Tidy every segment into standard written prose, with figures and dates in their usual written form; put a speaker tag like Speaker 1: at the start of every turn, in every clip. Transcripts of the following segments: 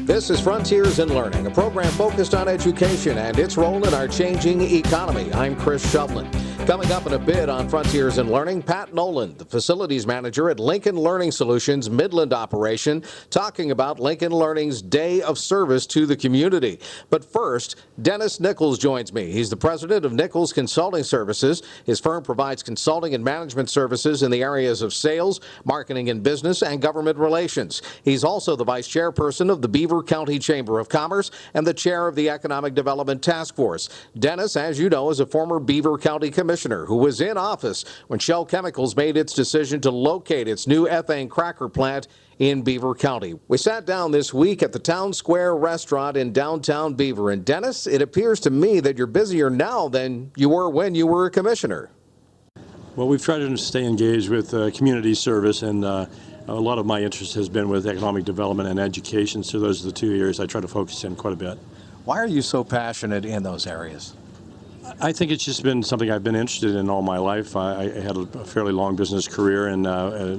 Speaker 1: This is Frontiers in Learning, a program focused on education and its role in our changing economy. I'm Chris Shovlin. Coming up in a bit on Frontiers in Learning, Pat Nolan, the facilities manager at Lincoln Learning Solutions Midland operation, talking about Lincoln Learning's Day of Service to the community. But first, Dennis Nichols joins me. He's the president of Nichols Consulting Services. His firm provides consulting and management services in the areas of sales, marketing and business, and government relations. He's also the vice chairperson of the Beaver County Chamber of Commerce and the chair of the Economic Development Task Force. Dennis, as you know, is a former Beaver County commissioner who was in office when Shell Chemicals made its decision to locate its new ethane cracker plant in Beaver County. We sat down this week at the Town Square restaurant in downtown Beaver. And Dennis, it appears to me that you're busier now than you were when you were a commissioner.
Speaker 2: Well, we've tried to stay engaged with community service, and a lot of my interest has been with economic development and education, so those are the two areas I try to focus in quite a bit.
Speaker 1: Why are you so passionate in those areas?
Speaker 2: I think it's just been something I've been interested in all my life. I had a fairly long business career, and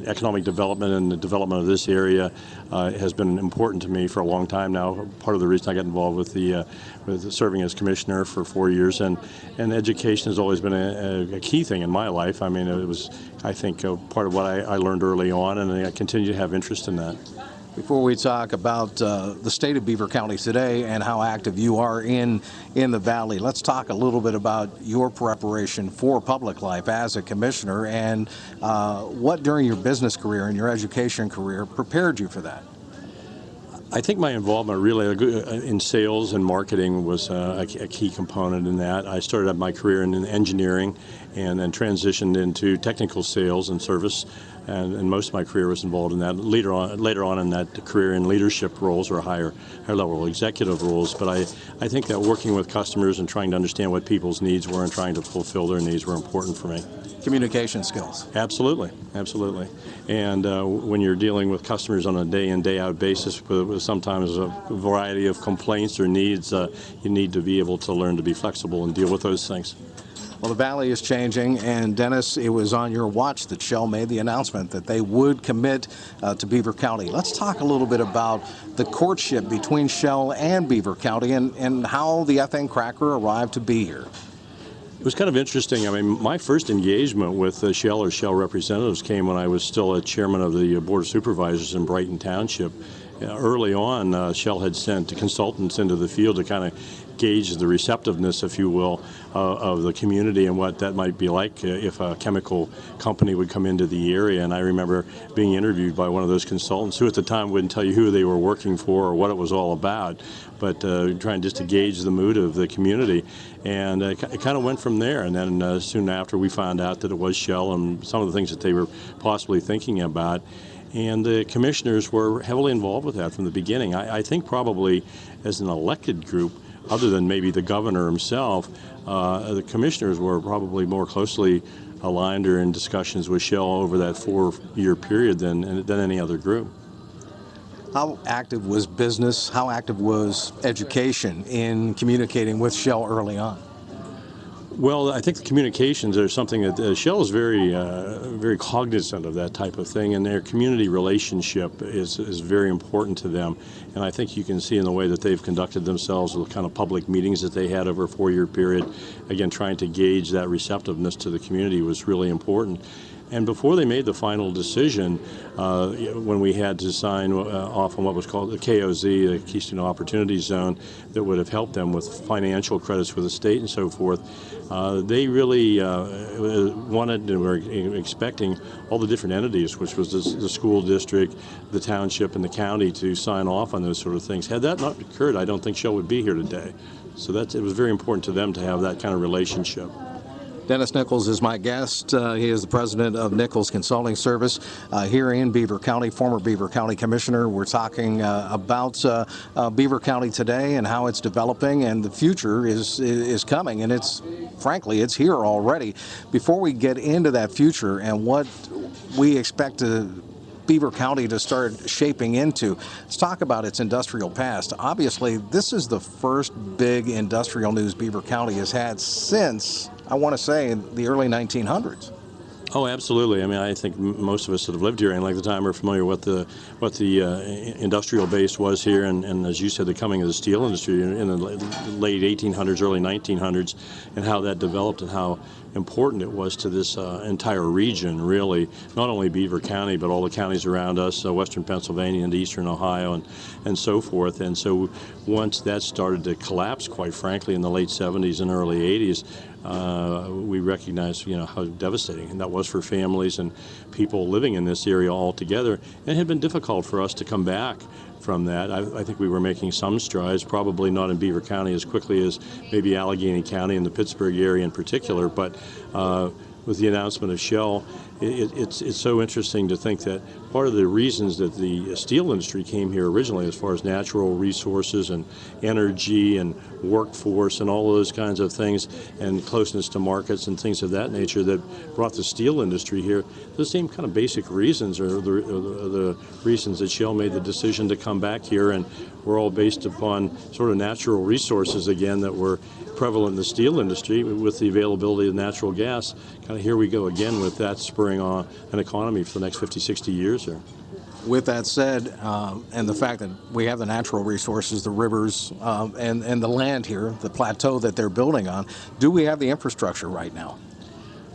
Speaker 2: economic development and the development of this area has been important to me for a long time now. Part of the reason I got involved with serving as commissioner for 4 years, and education has always been a key thing in my life. I mean, it was, I think, part of what I learned early on, and I continue to have interest in that.
Speaker 1: Before we talk about the state of Beaver County today and how active you are in the valley, let's talk a little bit about your preparation for public life as a commissioner and what during your business career and your education career prepared you for that.
Speaker 2: I think my involvement really in sales and marketing was a key component in that. I started out my career in engineering and then transitioned into technical sales and service, and most of my career was involved in that. Later on in that career in leadership roles or higher level executive roles. But I think that working with customers and trying to understand what people's needs were and trying to fulfill their needs were important for me.
Speaker 1: Communication skills.
Speaker 2: Absolutely, absolutely. And when you're dealing with customers on a day in, day out basis with sometimes a variety of complaints or needs, you need to be able to learn to be flexible and deal with those things.
Speaker 1: Well, the valley is changing, and Dennis, it was on your watch that Shell made the announcement that they would commit to Beaver County. Let's talk a little bit about the courtship between Shell and Beaver County and how the ethane cracker arrived to be here.
Speaker 2: It was kind of interesting. I mean, my first engagement with Shell or Shell representatives came when I was still a chairman of the Board of Supervisors in Brighton Township. Early on, Shell had sent consultants into the field to kind of gauge the receptiveness, if you will, of the community and what that might be like if a chemical company would come into the area. And I remember being interviewed by one of those consultants who at the time wouldn't tell you who they were working for or what it was all about, but trying just to gauge the mood of the community. And it kind of went from there. And then soon after, we found out that it was Shell and some of the things that they were possibly thinking about. And the commissioners were heavily involved with that from the beginning. I think probably as an elected group, other than maybe the governor himself, the commissioners were probably more closely aligned or in discussions with Shell over that 4-year period than any other group.
Speaker 1: How active was business, how active was education in communicating with Shell early on?
Speaker 2: Well, I think the communications are something that Shell is very cognizant of that type of thing, and their community relationship is very important to them. And I think you can see in the way that they've conducted themselves with the kind of public meetings that they had over a 4-year period, again, trying to gauge that receptiveness to the community was really important. And before they made the final decision, when we had to sign off on what was called the KOZ, the Keystone Opportunity Zone, that would have helped them with financial credits with the state and so forth, they really wanted and were expecting all the different entities, which was the school district, the township, and the county, to sign off on those sort of things. Had that not occurred, I don't think Shell would be here today. So it was very important to them to have that kind of relationship.
Speaker 1: Dennis Nichols is my guest. He is the president of Nichols Consulting Service here in Beaver County, former Beaver County Commissioner. We're talking about Beaver County today and how it's developing, and the future is coming, and frankly, it's here already. Before we get into that future and what we expect Beaver County to start shaping into, let's talk about its industrial past. Obviously, this is the first big industrial news Beaver County has had since, I want to say, in the early 1900s.
Speaker 2: Oh, absolutely. I mean, I think most of us that have lived here any length of time are familiar with what the industrial base was here, and as you said, the coming of the steel industry in the late 1800s, early 1900s, and how that developed and how important it was to this entire region, really, not only Beaver County, but all the counties around us, western Pennsylvania and eastern Ohio, and so forth. And so once that started to collapse, quite frankly, in the late 70s and early 80s, we recognized, how devastating that was for families and people living in this area altogether. And it had been difficult for us to come back from that. I think we were making some strides, probably not in Beaver County as quickly as maybe Allegheny County and the Pittsburgh area in particular, but with the announcement of Shell, it's so interesting to think that part of the reasons that the steel industry came here originally, as far as natural resources and energy and workforce and all of those kinds of things, and closeness to markets and things of that nature that brought the steel industry here, the same kind of basic reasons are the reasons that Shell made the decision to come back here, and we're all based upon sort of natural resources again that were prevalent in the steel industry with the availability of natural gas. Kind of here we go again with that spurring on an economy for the next 50, 60 years here.
Speaker 1: With that said, and the fact that we have the natural resources, the rivers, and the land here, the plateau that they're building on, do we have the infrastructure right now?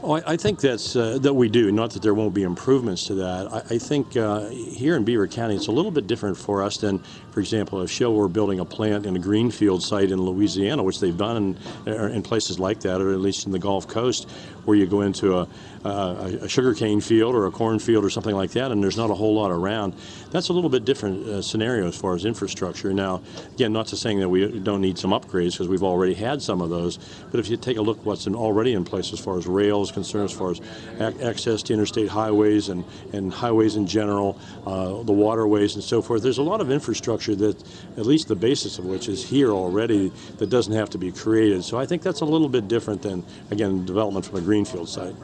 Speaker 2: Oh, I think that we do. Not that there won't be improvements to that. I think here in Beaver County, it's a little bit different for us than, for example, if Shell were building a plant in a greenfield site in Louisiana, which they've done in places like that, or at least in the Gulf Coast, where you go into a sugarcane field or a cornfield or something like that, and there's not a whole lot around. That's a little bit different scenario as far as infrastructure. Now, again, not to saying that we don't need some upgrades, because we've already had some of those, but if you take a look what's already in place as far as rails concerned, as far as access to interstate highways and highways in general, the waterways and so forth, there's a lot of infrastructure that, at least the basis of which is here already, that doesn't have to be created. So I think that's a little bit different than, again, development from a greenfield site.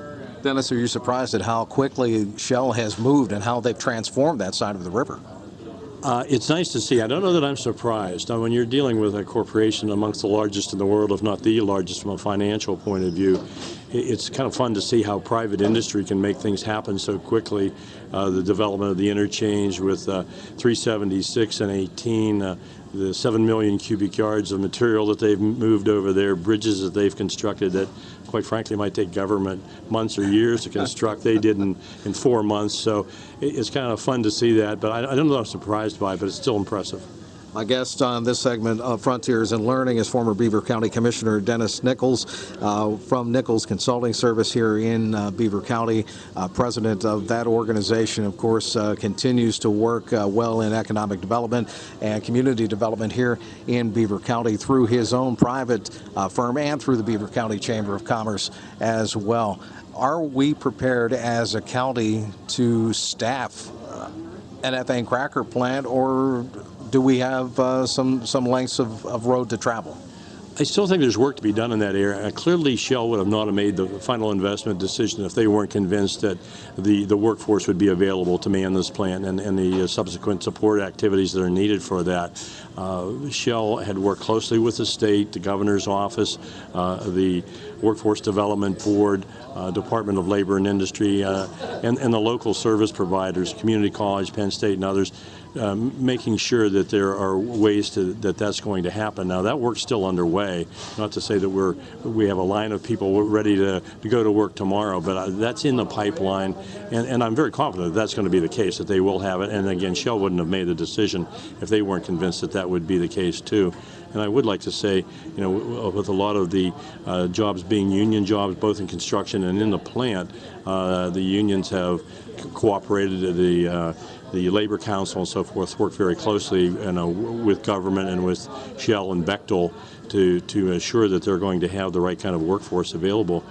Speaker 1: Dennis, are you surprised at how quickly Shell has moved and how they've transformed that side of the river?
Speaker 2: It's nice to see. I don't know that I'm surprised. Now, when you're dealing with a corporation amongst the largest in the world, if not the largest from a financial point of view, it's kind of fun to see how private industry can make things happen so quickly. The development of the interchange with 376 and 18, the 7 million cubic yards of material that they've moved over there, bridges that they've constructed that, quite frankly, might take government months or years to construct. They did in 4 months. So it's kind of fun to see that. But I don't know if I'm surprised by it, but it's still impressive.
Speaker 1: My guest on this segment of Frontiers in Learning is former Beaver County Commissioner Dennis Nichols from Nichols Consulting Service here in Beaver County. President of that organization, of course, continues to work well in economic development and community development here in Beaver County through his own private firm and through the Beaver County Chamber of Commerce as well. Are we prepared as a county to staff an ethane cracker plant, or do we have some lengths of road to travel?
Speaker 2: I still think there's work to be done in that area. Clearly, Shell would have not have made the final investment decision if they weren't convinced that the workforce would be available to man this plant and the subsequent support activities that are needed for that. Shell had worked closely with the state, the governor's office, the Workforce Development Board, Department of Labor and Industry, and the local service providers, Community College, Penn State, and others, making sure that there are ways that's going to happen. Now, that work's still underway. Not to say that we have a line of people ready to go to work tomorrow, but that's in the pipeline, and I'm very confident that that's going to be the case, that they will have it. And again, Shell wouldn't have made the decision if they weren't convinced that that would be the case too. And I would like to say, with a lot of the jobs being union jobs, both in construction and in the plant, the unions have cooperated. The Labor Council and so forth work very closely with government and with Shell and Bechtel to assure that they're going to have the right kind of workforce available.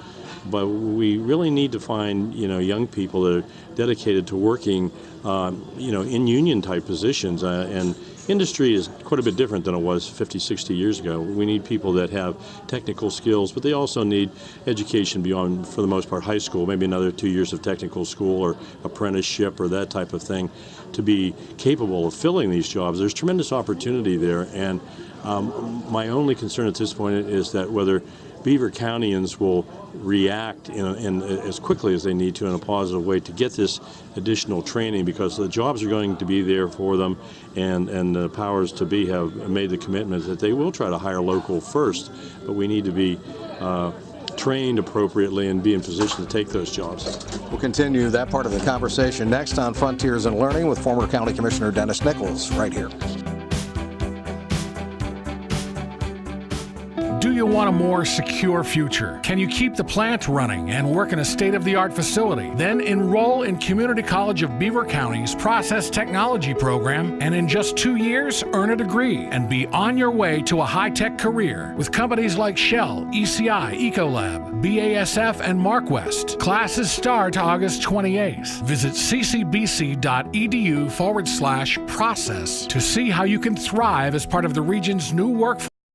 Speaker 2: But we really need to find young people that are dedicated to working in union type positions, and industry is quite a bit different than it was 50, 60 years ago. We need people that have technical skills, but they also need education beyond, for the most part, high school, maybe another 2 years of technical school or apprenticeship or that type of thing to be capable of filling these jobs. There's tremendous opportunity there, and my only concern at this point is that whether Beaver Countyans will react in as quickly as they need to in a positive way to get this additional training, because the jobs are going to be there for them, and the powers to be have made the commitment that they will try to hire local first, but we need to be trained appropriately and be in position to take those jobs.
Speaker 1: We'll continue that part of the conversation next on Frontiers in Learning with former County Commissioner Dennis Nichols right here.
Speaker 3: Do you want a more secure future? Can you keep the plant running and work in a state-of-the-art facility? Then enroll in Community College of Beaver County's Process Technology program, and in just 2 years, earn a degree and be on your way to a high-tech career with companies like Shell, ECI, Ecolab, BASF, and MarkWest. Classes start August 28th. Visit ccbc.edu/process to see how you can thrive as part of the region's new workforce.